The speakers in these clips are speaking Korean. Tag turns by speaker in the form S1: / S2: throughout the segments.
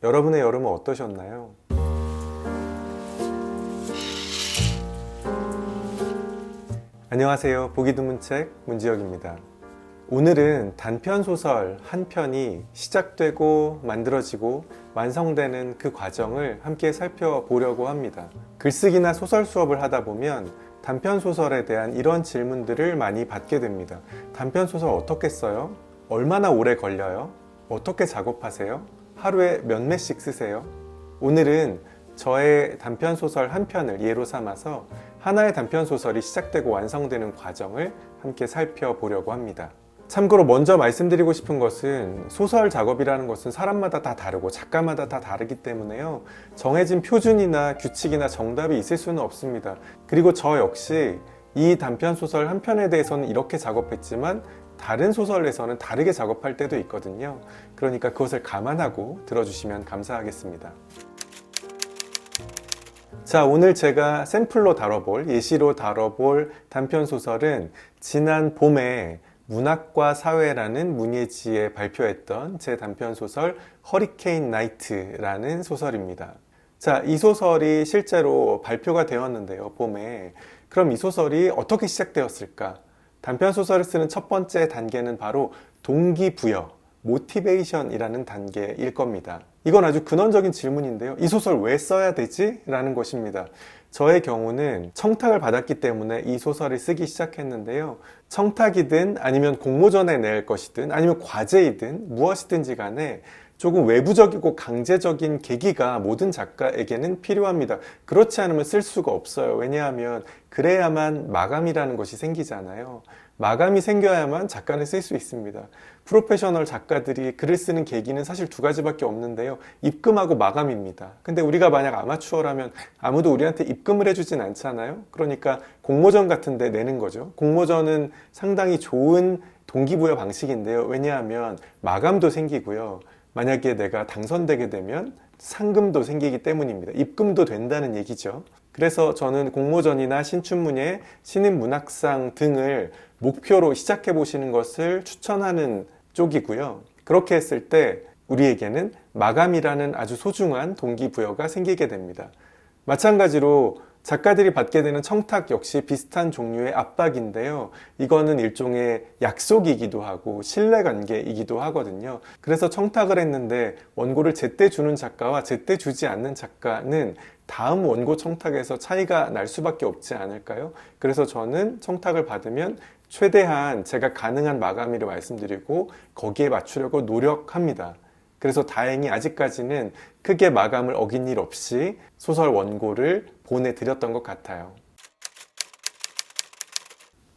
S1: 여러분의 여름은 어떠셨나요? 안녕하세요. 보기 드문 책 문지혁입니다. 오늘은 단편 소설 한 편이 시작되고 만들어지고 완성되는 그 과정을 함께 살펴보려고 합니다. 글쓰기나 소설 수업을 하다 보면 단편 소설에 대한 이런 질문들을 많이 받게 됩니다. 단편 소설 어떻게 써요? 얼마나 오래 걸려요? 어떻게 작업하세요? 하루에 몇 매씩 쓰세요? 오늘은 저의 단편 소설 한 편을 예로 삼아서 하나의 단편 소설이 시작되고 완성되는 과정을 함께 살펴보려고 합니다. 참고로 먼저 말씀드리고 싶은 것은 소설 작업이라는 것은 사람마다 다 다르고 작가마다 다 다르기 때문에요. 정해진 표준이나 규칙이나 정답이 있을 수는 없습니다. 그리고 저 역시 이 단편 소설 한 편에 대해서는 이렇게 작업했지만 다른 소설에서는 다르게 작업할 때도 있거든요. 그러니까 그것을 감안하고 들어주시면 감사하겠습니다. 자, 오늘 제가 샘플로 다뤄볼, 예시로 다뤄볼 단편 소설은 지난 봄에 문학과 사회라는 문예지에 발표했던 제 단편 소설 허리케인 나이트라는 소설입니다. 자, 이 소설이 실제로 발표가 되었는데요, 봄에. 그럼 이 소설이 어떻게 시작되었을까? 단편 소설을 쓰는 첫 번째 단계는 바로 동기부여, 모티베이션이라는 단계일 겁니다. 이건 아주 근원적인 질문인데요. 이 소설 왜 써야 되지? 라는 것입니다. 저의 경우는 청탁을 받았기 때문에 이 소설을 쓰기 시작했는데요. 청탁이든 아니면 공모전에 낼 것이든 아니면 과제이든 무엇이든지 간에 조금 외부적이고 강제적인 계기가 모든 작가에게는 필요합니다. 그렇지 않으면 쓸 수가 없어요. 왜냐하면 그래야만 마감이라는 것이 생기잖아요. 마감이 생겨야만 작가는 쓸 수 있습니다. 프로페셔널 작가들이 글을 쓰는 계기는 사실 두 가지밖에 없는데요. 입금하고 마감입니다. 근데 우리가 만약 아마추어라면 아무도 우리한테 입금을 해주진 않잖아요. 그러니까 공모전 같은 데 내는 거죠. 공모전은 상당히 좋은 동기부여 방식인데요. 왜냐하면 마감도 생기고요. 만약에 내가 당선되게 되면 상금도 생기기 때문입니다. 입금도 된다는 얘기죠. 그래서 저는 공모전이나 신춘문예, 신인문학상 등을 목표로 시작해 보시는 것을 추천하는 쪽이고요. 그렇게 했을 때 우리에게는 마감이라는 아주 소중한 동기부여가 생기게 됩니다. 마찬가지로 작가들이 받게 되는 청탁 역시 비슷한 종류의 압박인데요. 이거는 일종의 약속이기도 하고 신뢰관계이기도 하거든요. 그래서 청탁을 했는데 원고를 제때 주는 작가와 제때 주지 않는 작가는 다음 원고 청탁에서 차이가 날 수밖에 없지 않을까요? 그래서 저는 청탁을 받으면 최대한 제가 가능한 마감일을 말씀드리고 거기에 맞추려고 노력합니다. 그래서 다행히 아직까지는 크게 마감을 어긴 일 없이 소설 원고를 보내드렸던 것 같아요.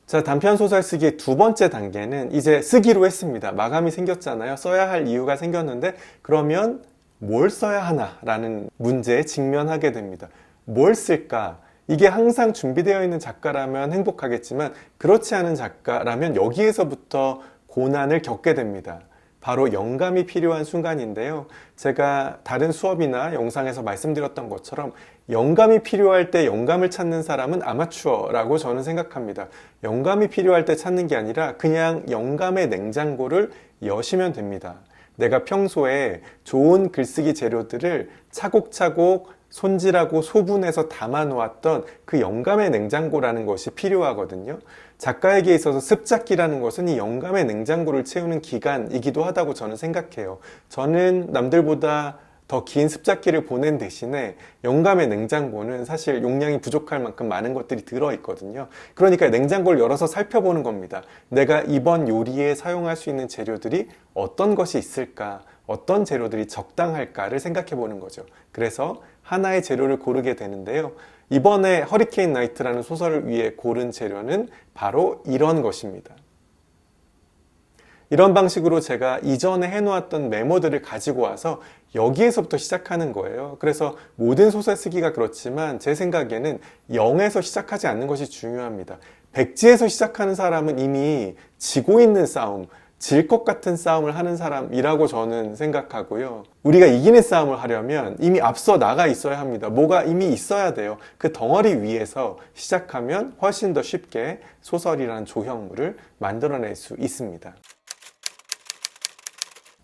S1: 자, 단편 소설 쓰기의 두 번째 단계는 이제 쓰기로 했습니다. 마감이 생겼잖아요. 써야 할 이유가 생겼는데 그러면 뭘 써야 하나? 라는 문제에 직면하게 됩니다. 뭘 쓸까? 이게 항상 준비되어 있는 작가라면 행복하겠지만 그렇지 않은 작가라면 여기에서부터 고난을 겪게 됩니다. 바로 영감이 필요한 순간인데요. 제가 다른 수업이나 영상에서 말씀드렸던 것처럼 영감이 필요할 때 영감을 찾는 사람은 아마추어라고 저는 생각합니다. 영감이 필요할 때 찾는 게 아니라 그냥 영감의 냉장고를 여시면 됩니다. 내가 평소에 좋은 글쓰기 재료들을 차곡차곡 손질하고 소분해서 담아놓았던 그 영감의 냉장고라는 것이 필요하거든요. 작가에게 있어서 습작기라는 것은 이 영감의 냉장고를 채우는 기간이기도 하다고 저는 생각해요. 저는 남들보다 더 긴 습작기를 보낸 대신에 영감의 냉장고는 사실 용량이 부족할 만큼 많은 것들이 들어있거든요. 그러니까 냉장고를 열어서 살펴보는 겁니다. 내가 이번 요리에 사용할 수 있는 재료들이 어떤 것이 있을까? 어떤 재료들이 적당할까를 생각해 보는 거죠. 그래서 하나의 재료를 고르게 되는데요. 이번에 허리케인 나이트라는 소설을 위해 고른 재료는 바로 이런 것입니다. 이런 방식으로 제가 이전에 해놓았던 메모들을 가지고 와서 여기에서부터 시작하는 거예요. 그래서 모든 소설 쓰기가 그렇지만 제 생각에는 0에서 시작하지 않는 것이 중요합니다. 백지에서 시작하는 사람은 이미 지고 있는 싸움, 질 것 같은 싸움을 하는 사람이라고 저는 생각하고요. 우리가 이기는 싸움을 하려면 이미 앞서 나가 있어야 합니다. 뭐가 이미 있어야 돼요. 그 덩어리 위에서 시작하면 훨씬 더 쉽게 소설이라는 조형물을 만들어낼 수 있습니다.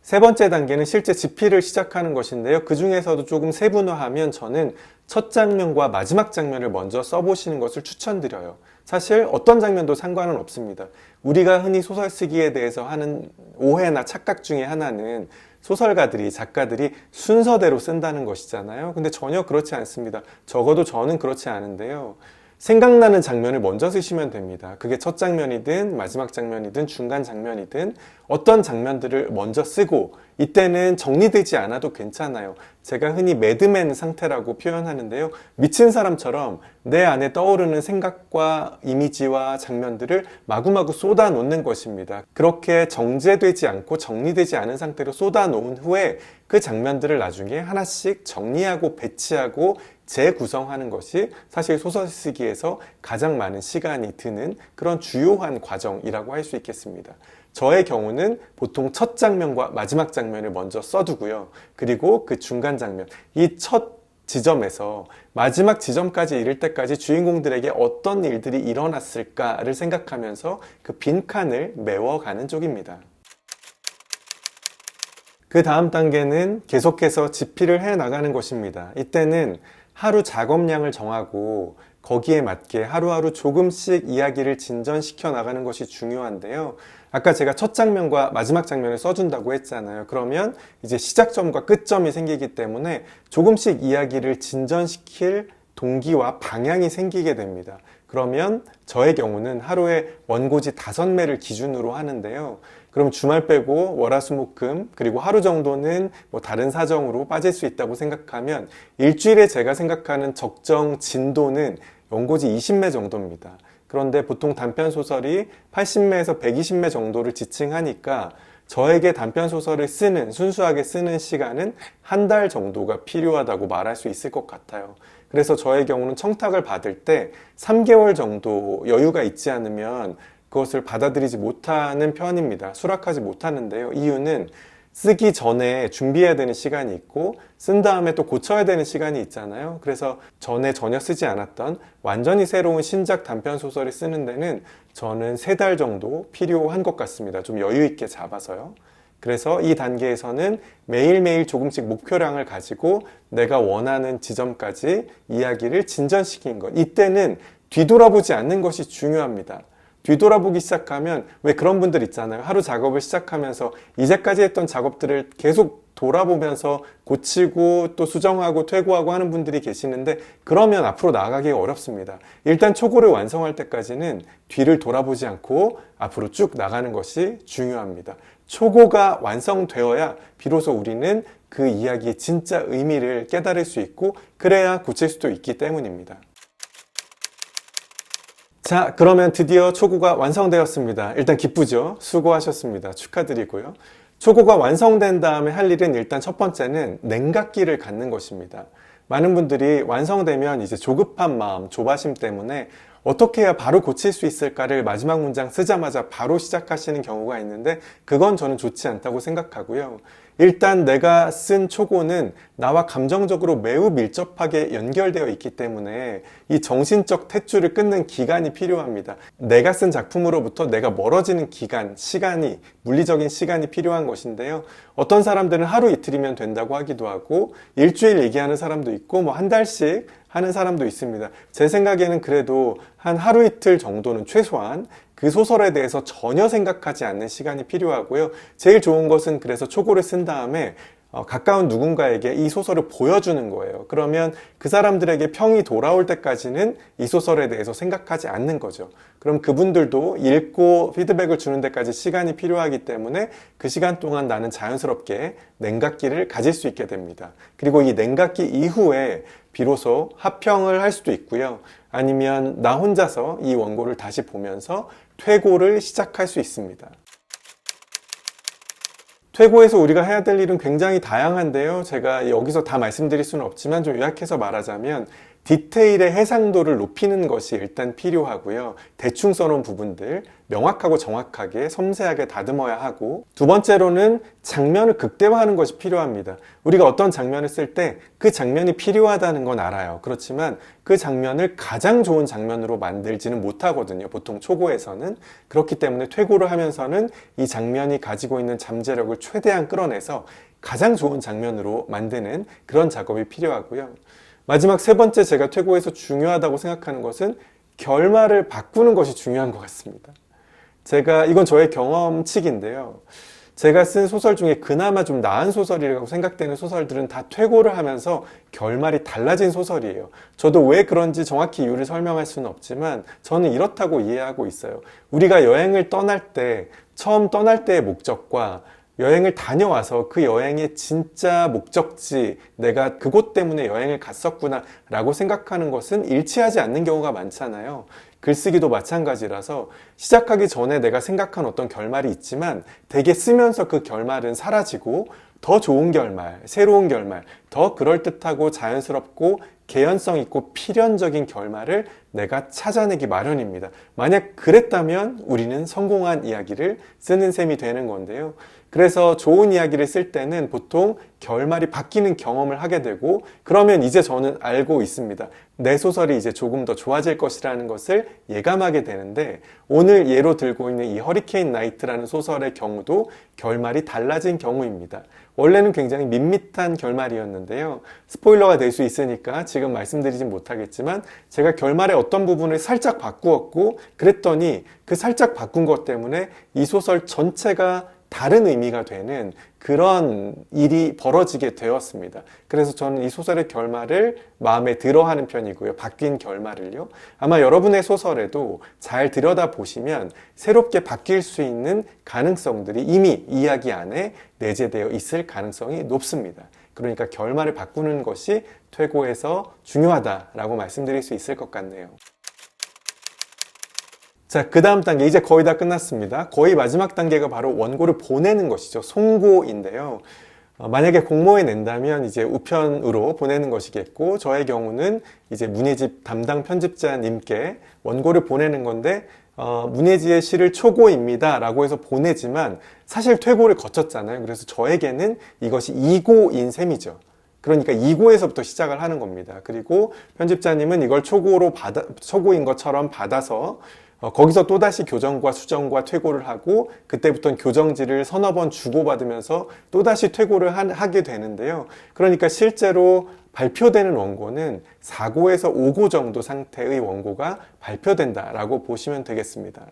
S1: 세 번째 단계는 실제 집필을 시작하는 것인데요. 그 중에서도 조금 세분화하면 저는 첫 장면과 마지막 장면을 먼저 써보시는 것을 추천드려요. 사실 어떤 장면도 상관은 없습니다. 우리가 흔히 소설 쓰기에 대해서 하는 오해나 착각 중에 하나는 소설가들이, 작가들이 순서대로 쓴다는 것이잖아요. 근데 전혀 그렇지 않습니다. 적어도 저는 그렇지 않은데요. 생각나는 장면을 먼저 쓰시면 됩니다. 그게 첫 장면이든 마지막 장면이든 중간 장면이든 어떤 장면들을 먼저 쓰고, 이때는 정리되지 않아도 괜찮아요. 제가 흔히 매드맨 상태라고 표현하는데요. 미친 사람처럼 내 안에 떠오르는 생각과 이미지와 장면들을 마구마구 쏟아놓는 것입니다. 그렇게 정제되지 않고 정리되지 않은 상태로 쏟아놓은 후에 그 장면들을 나중에 하나씩 정리하고 배치하고 재구성하는 것이 사실 소설 쓰기에서 가장 많은 시간이 드는 그런 주요한 과정이라고 할 수 있겠습니다. 저의 경우는 보통 첫 장면과 마지막 장면을 먼저 써두고요. 그리고 그 중간 장면, 이 첫 지점에서 마지막 지점까지 이를 때까지 주인공들에게 어떤 일들이 일어났을까를 생각하면서 그 빈칸을 메워가는 쪽입니다. 그 다음 단계는 계속해서 집필을 해 나가는 것입니다. 이때는 하루 작업량을 정하고 거기에 맞게 하루하루 조금씩 이야기를 진전시켜 나가는 것이 중요한데요. 아까 제가 첫 장면과 마지막 장면을 써준다고 했잖아요. 그러면 이제 시작점과 끝점이 생기기 때문에 조금씩 이야기를 진전시킬 동기와 방향이 생기게 됩니다. 그러면 저의 경우는 하루에 원고지 5매를 기준으로 하는데요. 그럼 주말 빼고 월화수목금 그리고 하루 정도는 뭐 다른 사정으로 빠질 수 있다고 생각하면 일주일에 제가 생각하는 적정 진도는 원고지 20매 정도입니다. 그런데 보통 단편 소설이 80매에서 120매 정도를 지칭하니까 저에게 단편 소설을 쓰는, 순수하게 쓰는 시간은 한 달 정도가 필요하다고 말할 수 있을 것 같아요. 그래서 저의 경우는 청탁을 받을 때 3개월 정도 여유가 있지 않으면 그것을 받아들이지 못하는 편입니다. 수락하지 못하는데요. 이유는 쓰기 전에 준비해야 되는 시간이 있고 쓴 다음에 또 고쳐야 되는 시간이 있잖아요. 그래서 전에 전혀 쓰지 않았던 완전히 새로운 신작 단편 소설을 쓰는 데는 저는 3달 정도 필요한 것 같습니다. 좀 여유 있게 잡아서요. 그래서 이 단계에서는 매일매일 조금씩 목표량을 가지고 내가 원하는 지점까지 이야기를 진전시킨 것. 이때는 뒤돌아보지 않는 것이 중요합니다. 뒤돌아보기 시작하면 왜 그런 분들 있잖아요. 하루 작업을 시작하면서 이제까지 했던 작업들을 계속 돌아보면서 고치고 또 수정하고 퇴고하고 하는 분들이 계시는데 그러면 앞으로 나아가기가 어렵습니다. 일단 초고를 완성할 때까지는 뒤를 돌아보지 않고 앞으로 쭉 나가는 것이 중요합니다. 초고가 완성되어야 비로소 우리는 그 이야기의 진짜 의미를 깨달을 수 있고 그래야 고칠 수도 있기 때문입니다. 자, 그러면 드디어 초고가 완성되었습니다. 일단 기쁘죠? 수고하셨습니다. 축하드리고요. 초고가 완성된 다음에 할 일은 일단 첫 번째는 냉각기를 갖는 것입니다. 많은 분들이 완성되면 이제 조급한 마음, 조바심 때문에 어떻게 해야 바로 고칠 수 있을까를 마지막 문장 쓰자마자 바로 시작하시는 경우가 있는데 그건 저는 좋지 않다고 생각하고요. 일단 내가 쓴 초고는 나와 감정적으로 매우 밀접하게 연결되어 있기 때문에 이 정신적 탯줄을 끊는 기간이 필요합니다. 내가 쓴 작품으로부터 내가 멀어지는 기간, 시간이, 물리적인 시간이 필요한 것인데요. 어떤 사람들은 하루 이틀이면 된다고 하기도 하고 일주일 얘기하는 사람도 있고 뭐 한 달씩 하는 사람도 있습니다. 제 생각에는 그래도 한 하루 이틀 정도는 최소한 그 소설에 대해서 전혀 생각하지 않는 시간이 필요하고요. 제일 좋은 것은 그래서 초고를 쓴 다음에 가까운 누군가에게 이 소설을 보여주는 거예요. 그러면 그 사람들에게 평이 돌아올 때까지는 이 소설에 대해서 생각하지 않는 거죠. 그럼 그분들도 읽고 피드백을 주는 데까지 시간이 필요하기 때문에 그 시간 동안 나는 자연스럽게 냉각기를 가질 수 있게 됩니다. 그리고 이 냉각기 이후에 비로소 합평을 할 수도 있고요. 아니면 나 혼자서 이 원고를 다시 보면서 퇴고를 시작할 수 있습니다. 퇴고에서 우리가 해야 될 일은 굉장히 다양한데요. 제가 여기서 다 말씀드릴 수는 없지만 좀 요약해서 말하자면 디테일의 해상도를 높이는 것이 일단 필요하고요. 대충 써놓은 부분들 명확하고 정확하게 섬세하게 다듬어야 하고, 두 번째로는 장면을 극대화하는 것이 필요합니다. 우리가 어떤 장면을 쓸 때 그 장면이 필요하다는 건 알아요. 그렇지만 그 장면을 가장 좋은 장면으로 만들지는 못하거든요. 보통 초고에서는. 그렇기 때문에 퇴고를 하면서는 이 장면이 가지고 있는 잠재력을 최대한 끌어내서 가장 좋은 장면으로 만드는 그런 작업이 필요하고요. 마지막 세 번째, 제가 퇴고에서 중요하다고 생각하는 것은 결말을 바꾸는 것이 중요한 것 같습니다. 이건 저의 경험칙인데요. 제가 쓴 소설 중에 그나마 좀 나은 소설이라고 생각되는 소설들은 다 퇴고를 하면서 결말이 달라진 소설이에요. 저도 왜 그런지 정확히 이유를 설명할 수는 없지만 저는 이렇다고 이해하고 있어요. 우리가 여행을 떠날 때, 처음 떠날 때의 목적과 여행을 다녀와서 그 여행의 진짜 목적지, 내가 그곳 때문에 여행을 갔었구나 라고 생각하는 것은 일치하지 않는 경우가 많잖아요. 글쓰기도 마찬가지라서 시작하기 전에 내가 생각한 어떤 결말이 있지만 대개 쓰면서 그 결말은 사라지고 더 좋은 결말, 새로운 결말, 더 그럴듯하고 자연스럽고 개연성 있고 필연적인 결말을 내가 찾아내기 마련입니다. 만약 그랬다면 우리는 성공한 이야기를 쓰는 셈이 되는 건데요. 그래서 좋은 이야기를 쓸 때는 보통 결말이 바뀌는 경험을 하게 되고, 그러면 이제 저는 알고 있습니다. 내 소설이 이제 조금 더 좋아질 것이라는 것을 예감하게 되는데, 오늘 예로 들고 있는 이 허리케인 나이트라는 소설의 경우도 결말이 달라진 경우입니다. 원래는 굉장히 밋밋한 결말이었는데요. 스포일러가 될 수 있으니까 지금 말씀드리진 못하겠지만 제가 결말의 어떤 부분을 살짝 바꾸었고, 그랬더니 그 살짝 바꾼 것 때문에 이 소설 전체가 다른 의미가 되는 그런 일이 벌어지게 되었습니다. 그래서 저는 이 소설의 결말을 마음에 들어하는 편이고요. 바뀐 결말을요. 아마 여러분의 소설에도 잘 들여다보시면 새롭게 바뀔 수 있는 가능성들이 이미 이야기 안에 내재되어 있을 가능성이 높습니다. 그러니까 결말을 바꾸는 것이 퇴고에서 중요하다라고 말씀드릴 수 있을 것 같네요. 자, 그 다음 단계, 이제 거의 다 끝났습니다. 거의 마지막 단계가 바로 원고를 보내는 것이죠. 송고인데요. 만약에 공모에 낸다면 이제 우편으로 보내는 것이겠고, 저의 경우는 이제 문예집 담당 편집자님께 원고를 보내는 건데, 문예지의 시를 초고입니다 라고 해서 보내지만 사실 퇴고를 거쳤잖아요. 그래서 저에게는 이것이 2고인 셈이죠. 그러니까 2고에서부터 시작을 하는 겁니다. 그리고 편집자님은 이걸 초고인 것처럼 받아서 거기서 또다시 교정과 수정과 퇴고를 하고, 그때부터는 교정지를 서너 번 주고받으면서 또다시 퇴고를 하게 되는데요. 그러니까 실제로 발표되는 원고는 4고에서 5고 정도 상태의 원고가 발표된다라고 보시면 되겠습니다.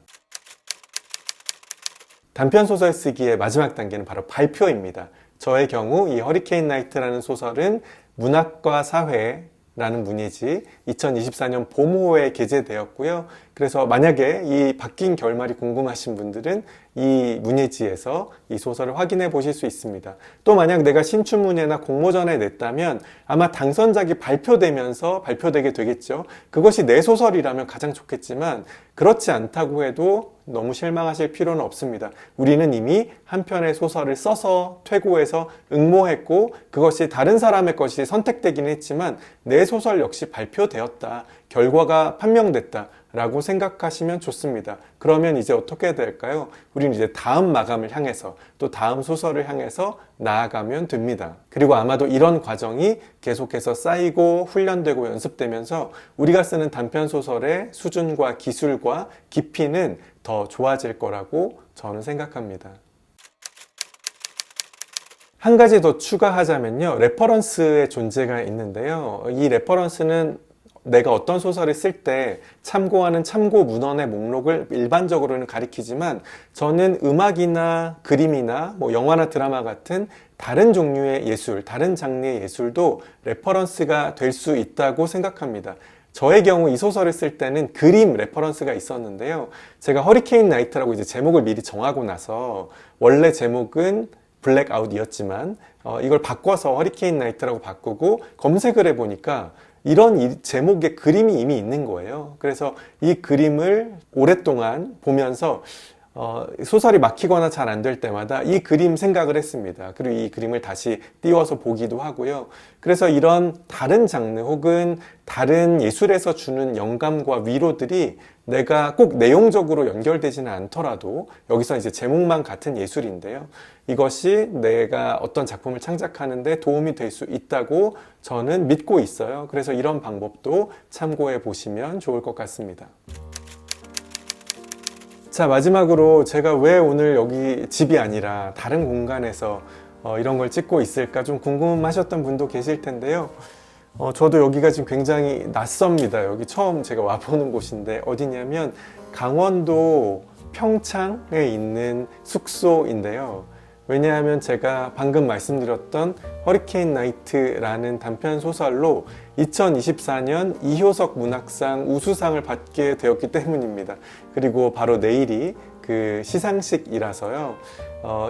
S1: 단편소설 쓰기의 마지막 단계는 바로 발표입니다. 저의 경우 이 허리케인 나이트라는 소설은 문학과 사회 라는 문예지 2024년 봄호에 게재되었고요. 그래서 만약에 이 바뀐 결말이 궁금하신 분들은 이 문예지에서 이 소설을 확인해 보실 수 있습니다. 또 만약 내가 신춘문예나 공모전에 냈다면 아마 당선작이 발표되면서 발표되게 되겠죠. 그것이 내 소설이라면 가장 좋겠지만 그렇지 않다고 해도 너무 실망하실 필요는 없습니다. 우리는 이미 한 편의 소설을 써서 퇴고해서 응모했고, 그것이 다른 사람의 것이 선택되기는 했지만 내 소설 역시 발표되었다, 결과가 판명됐다 라고 생각하시면 좋습니다. 그러면 이제 어떻게 될까요? 우리는 이제 다음 마감을 향해서, 또 다음 소설을 향해서 나아가면 됩니다. 그리고 아마도 이런 과정이 계속해서 쌓이고 훈련되고 연습되면서 우리가 쓰는 단편 소설의 수준과 기술과 깊이는 더 좋아질 거라고 저는 생각합니다. 한 가지 더 추가하자면요, 레퍼런스의 존재가 있는데요. 이 레퍼런스는 내가 어떤 소설을 쓸 때 참고하는 참고 문헌의 목록을 일반적으로는 가리키지만, 저는 음악이나 그림이나 영화나 드라마 같은 다른 종류의 예술, 다른 장르의 예술도 레퍼런스가 될 수 있다고 생각합니다. 저의 경우 이 소설을 쓸 때는 그림 레퍼런스가 있었는데요. 제가 허리케인 나이트라고 이제 제목을 미리 정하고 나서, 원래 제목은 블랙아웃이었지만 이걸 바꿔서 허리케인 나이트라고 바꾸고 검색을 해보니까 이런 제목의 그림이 이미 있는 거예요. 그래서 이 그림을 오랫동안 보면서 소설이 막히거나 잘 안 될 때마다 이 그림 생각을 했습니다. 그리고 이 그림을 다시 띄워서 보기도 하고요. 그래서 이런 다른 장르 혹은 다른 예술에서 주는 영감과 위로들이 내가 꼭 내용적으로 연결되지는 않더라도 여기서 이제 제목만 같은 예술인데요. 이것이 내가 어떤 작품을 창작하는데 도움이 될 수 있다고 저는 믿고 있어요. 그래서 이런 방법도 참고해 보시면 좋을 것 같습니다. 자, 마지막으로 제가 왜 오늘 여기 집이 아니라 다른 공간에서 이런 걸 찍고 있을까 좀 궁금하셨던 분도 계실 텐데요. 저도 여기가 지금 굉장히 낯섭니다. 여기 처음 제가 와보는 곳인데 어디냐면 강원도 평창에 있는 숙소인데요. 왜냐하면 제가 방금 말씀드렸던 허리케인 나이트라는 단편 소설로 2024년 이효석 문학상 우수상을 받게 되었기 때문입니다. 그리고 바로 내일이 그 시상식이라서요.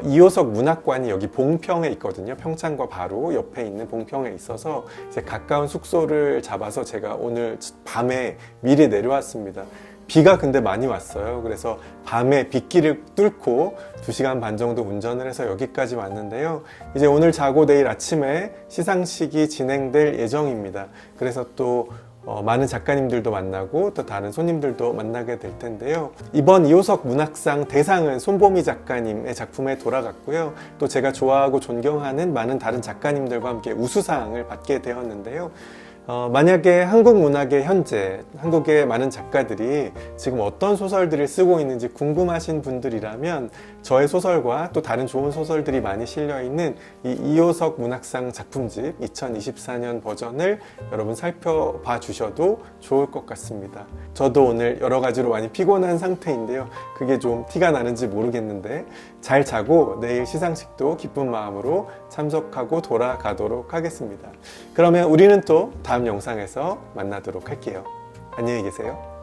S1: 이효석 문학관이 여기 봉평에 있거든요. 평창과 바로 옆에 있는 봉평에 있어서 이제 가까운 숙소를 잡아서 제가 오늘 밤에 미리 내려왔습니다. 비가 근데 많이 왔어요. 그래서 밤에 빗길을 뚫고 2시간 반 정도 운전을 해서 여기까지 왔는데요. 이제 오늘 자고 내일 아침에 시상식이 진행될 예정입니다. 그래서 또 많은 작가님들도 만나고 또 다른 손님들도 만나게 될 텐데요. 이번 이효석 문학상 대상은 손보미 작가님의 작품에 돌아갔고요. 또 제가 좋아하고 존경하는 많은 다른 작가님들과 함께 우수상을 받게 되었는데요. 만약에 한국 문학의 현재, 한국의 많은 작가들이 지금 어떤 소설들을 쓰고 있는지 궁금하신 분들이라면 저의 소설과 또 다른 좋은 소설들이 많이 실려있는 이 이효석 문학상 작품집 2024년 버전을 여러분 살펴봐 주셔도 좋을 것 같습니다. 저도 오늘 여러 가지로 많이 피곤한 상태인데요. 그게 좀 티가 나는지 모르겠는데 잘 자고 내일 시상식도 기쁜 마음으로 참석하고 돌아가도록 하겠습니다. 그러면 우리는 또 다음 영상에서 만나도록 할게요. 안녕히 계세요.